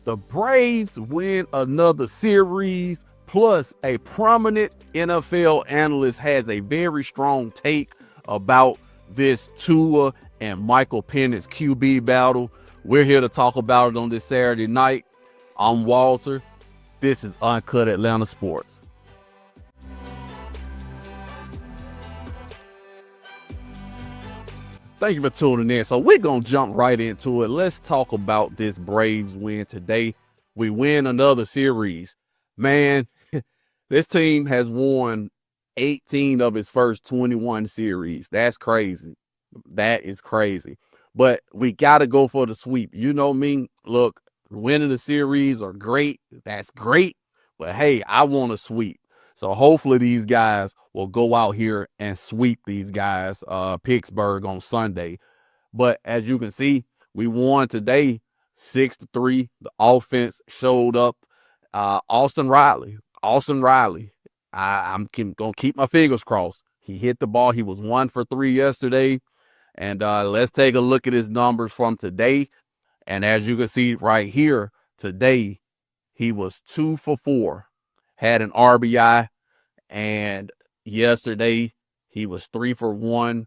The Braves win another series, plus a prominent NFL analyst has a very strong take about this Tua and Michael Penix QB battle. We're here to talk about it on this Saturday night. I'm Walter. This is Uncut Atlanta Sports. Thank you for tuning in. So we're going to jump right into it. Let's talk about this Braves win today. We win another series. Man, this team has won 18 of its first 21 series. That's crazy. That is crazy. But we got to go for the sweep. You know me. Look, winning the series are great. That's great. But hey, I want a sweep. So hopefully these guys will go out here and sweep these guys, Pittsburgh on Sunday. But as you can see, we won today 6-3. The offense showed up. Austin Riley. I'm going to keep my fingers crossed. He hit the ball. He was 1 for 3 yesterday. And let's take a look at his numbers from today. And as you can see right here, today, he was 2 for 4. Had an RBI. And yesterday, he was 3 for 1.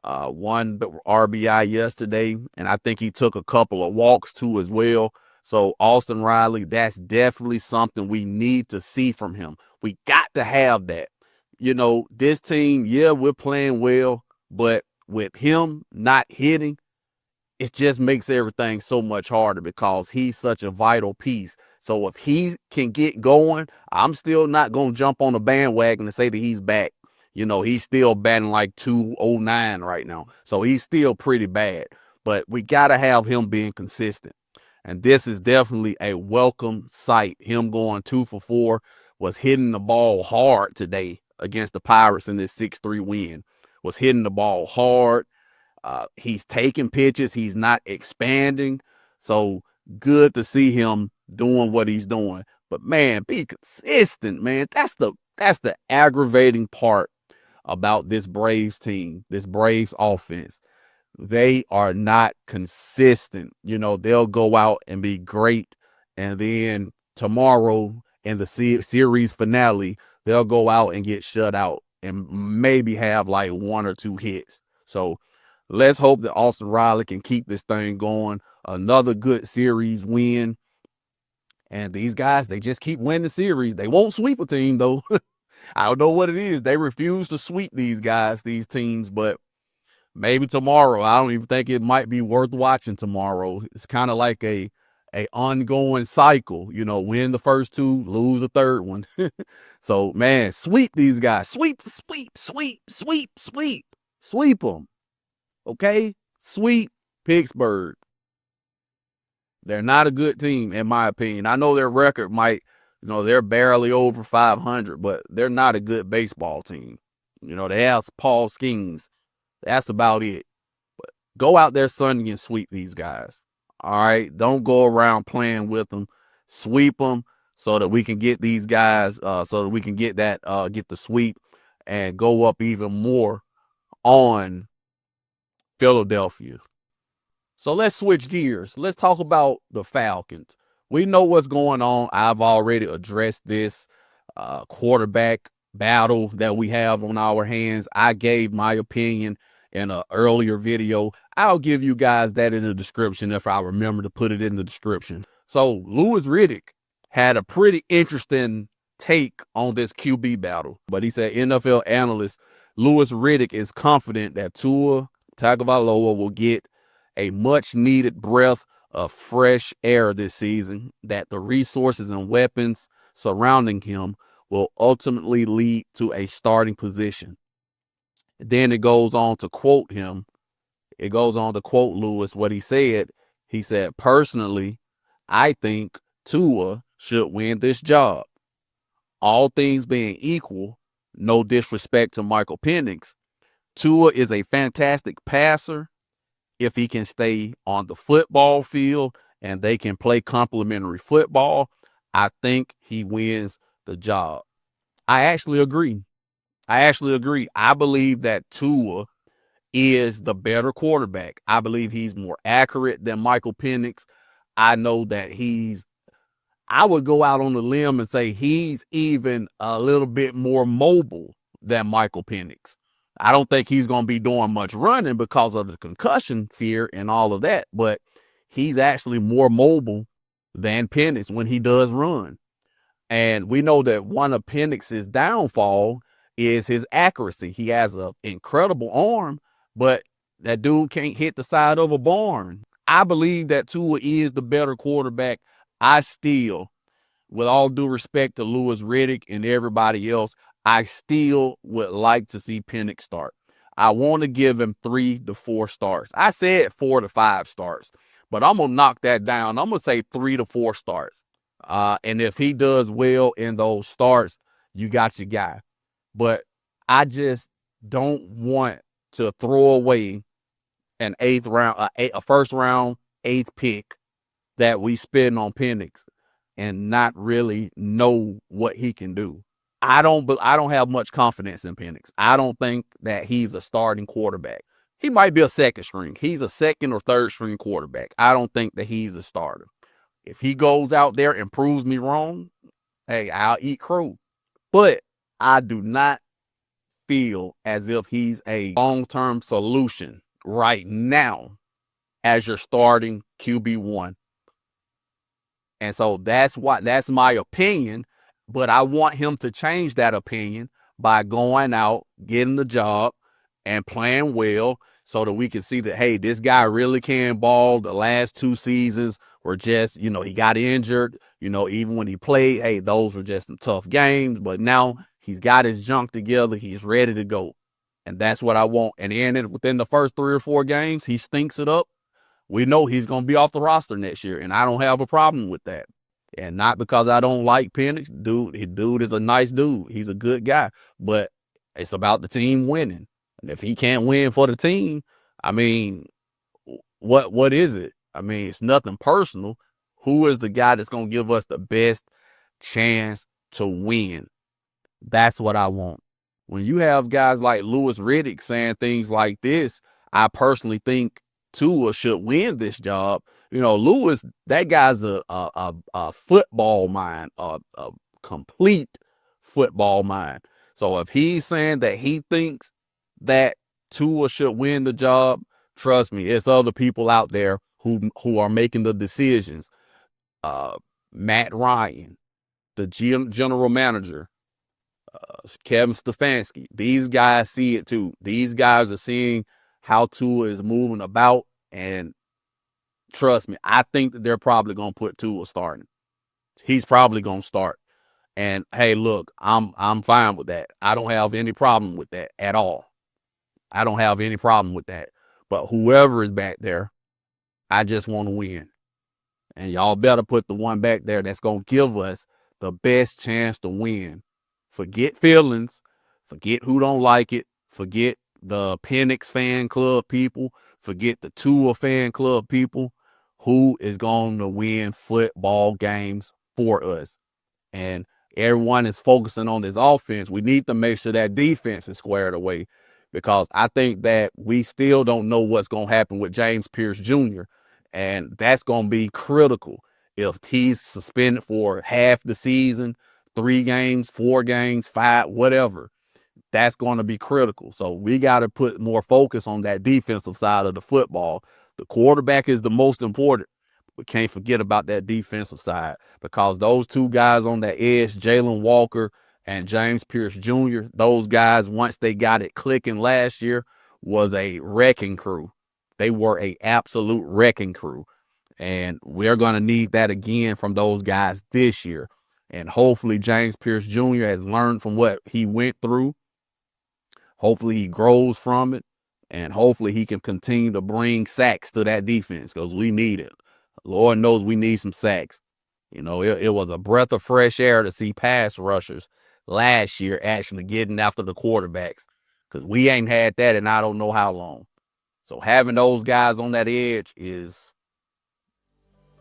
One RBI yesterday. And I think he took a couple of walks too as well. So Austin Riley, that's definitely something we need to see from him. We got to have that. You know, this team, yeah, we're playing well, but with him not hitting, it just makes everything so much harder because he's such a vital piece. So if he can get going, I'm still not going to jump on the bandwagon and say that he's back. You know, he's still batting like 209 right now. So he's still pretty bad. But we got to have him being consistent. And this is definitely a welcome sight. Him going 2 for 4, was hitting the ball hard today against the Pirates in this 6-3 win. Was hitting the ball hard. He's taking pitches. He's not expanding. So good to see him doing what he's doing. But man, be consistent, man. That's the aggravating part about this Braves team, this Braves offense. They are not consistent. You know, they'll go out and be great, and then tomorrow in the series finale, they'll go out and get shut out and maybe have like 1 or 2 hits. So let's hope that Austin Riley can keep this thing going. Another good series win. And these guys, they just keep winning the series. They won't sweep a team, though. I don't know what it is. They refuse to sweep these guys, these teams, but maybe tomorrow. I don't even think it might be worth watching tomorrow. It's kind of like a ongoing cycle. You know, win the first 2, lose the third one. So, man, sweep these guys. Sweep them. Okay? Sweep Pittsburgh. They're not a good team, in my opinion. I know their record might, you know, they're barely over 500, but they're not a good baseball team. You know, they have Paul Skeens. That's about it. But go out there Sunday and sweep these guys. All right? Don't go around playing with them. Sweep them so that we can get these guys, so that we can get the sweep and go up even more on Philadelphia. So let's switch gears. Let's talk about the Falcons. We know what's going on. I've already addressed this quarterback battle that we have on our hands. I gave my opinion in an earlier video. I'll give you guys that in the description if I remember to put it in the description. So Louis Riddick had a pretty interesting take on this QB battle. But he said NFL analyst Louis Riddick is confident that Tua Tagovailoa will get a much-needed breath of fresh air this season, that the resources and weapons surrounding him will ultimately lead to a starting position. Then it goes on to quote him. It goes on to quote Lewis what he said. He said, personally, I think Tua should win this job. All things being equal, no disrespect to Michael Penix, Tua is a fantastic passer if he can stay on the football field and they can play complementary football. I think he wins the job. I actually agree. I believe that Tua is the better quarterback. I believe he's more accurate than Michael Penix. I know that he's I would go out on a limb and say he's even a little bit more mobile than Michael Penix. I don't think he's going to be doing much running because of the concussion fear and all of that, but he's actually more mobile than Penix when he does run. And we know that one of Penix's downfall is his accuracy. He has an incredible arm, but that dude can't hit the side of a barn. I believe that Tua is the better quarterback. I still, with all due respect to Louis Riddick and everybody else, I still would like to see Penix start. I want to give him 3 to 4 starts. I said 4 to 5 starts, but I'm going to knock that down. I'm going to say 3 to 4 starts. And if he does well in those starts, you got your guy. But I just don't want to throw away an a first round, 8th pick that we spend on Penix and not really know what he can do. I don't have much confidence in Penix. I don't think that he's a starting quarterback. He might be a second string. He's a second or third string quarterback. I don't think that he's a starter. If he goes out there and proves me wrong, hey, I'll eat crow. But I do not feel as if he's a long-term solution right now as your starting QB1. And so that's my opinion, but I want him to change that opinion by going out, getting the job, and playing well so that we can see that, hey, this guy really can ball. The last 2 seasons were just, he got injured, even when he played, hey, those were just some tough games, but now he's got his junk together. He's ready to go. And that's what I want. And then within the first 3 or 4 games, he stinks it up. We know he's going to be off the roster next year, and I don't have a problem with that. And not because I don't like Penix. Dude is a nice dude. He's a good guy. But it's about the team winning. And if he can't win for the team, I mean, what is it? I mean, it's nothing personal. Who is the guy that's going to give us the best chance to win? That's what I want. When you have guys like Louis Riddick saying things like this, I personally think Tua should win this job. Louis, that guy's a football mind, a complete football mind. So if he's saying that he thinks that Tua should win the job, trust me, it's other people out there who are making the decisions. Matt Ryan, the general manager, Kevin Stefanski, these guys see it too. These guys are seeing how Tua is moving about, and trust me, I think that they're probably going to put Tua starting. He's probably going to start. And hey, look, I'm fine with that. I don't have any problem with that at all. I don't have any problem with that. But whoever is back there, I just want to win. And y'all better put the one back there that's going to give us the best chance to win. Forget feelings. Forget who don't like it. Forget the Penix fan club people. Forget the Tua fan club people. Who is going to win football games for us? And everyone is focusing on this offense. We need to make sure that defense is squared away, because I think that we still don't know what's going to happen with James Pierce Jr. And that's going to be critical. If he's suspended for half the season, 3 games, 4 games, 5, whatever, that's going to be critical. So we got to put more focus on that defensive side of the football. The quarterback is the most important. We can't forget about that defensive side, because those 2 guys on the edge, Jalen Walker and James Pierce Jr., those guys, once they got it clicking last year, was a wrecking crew. They were an absolute wrecking crew. And we're going to need that again from those guys this year. And hopefully James Pierce Jr. has learned from what he went through. Hopefully he grows from it. And hopefully he can continue to bring sacks to that defense, because we need it. Lord knows we need some sacks. It was a breath of fresh air to see pass rushers last year actually getting after the quarterbacks, because we ain't had that in I don't know how long. So having those guys on that edge is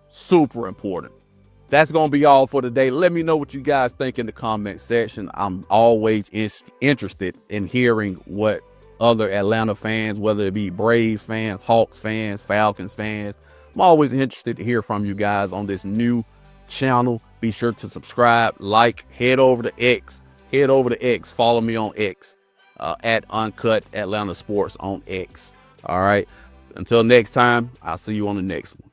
super important. That's going to be all for today. Let me know what you guys think in the comment section. I'm always interested in hearing what other Atlanta fans, whether it be Braves fans, Hawks fans, Falcons fans, I'm always interested to hear from you guys on this new channel. Be sure to subscribe, like, head over to X. Follow me on X at Uncut Atlanta Sports on X. All right. Until next time, I'll see you on the next one.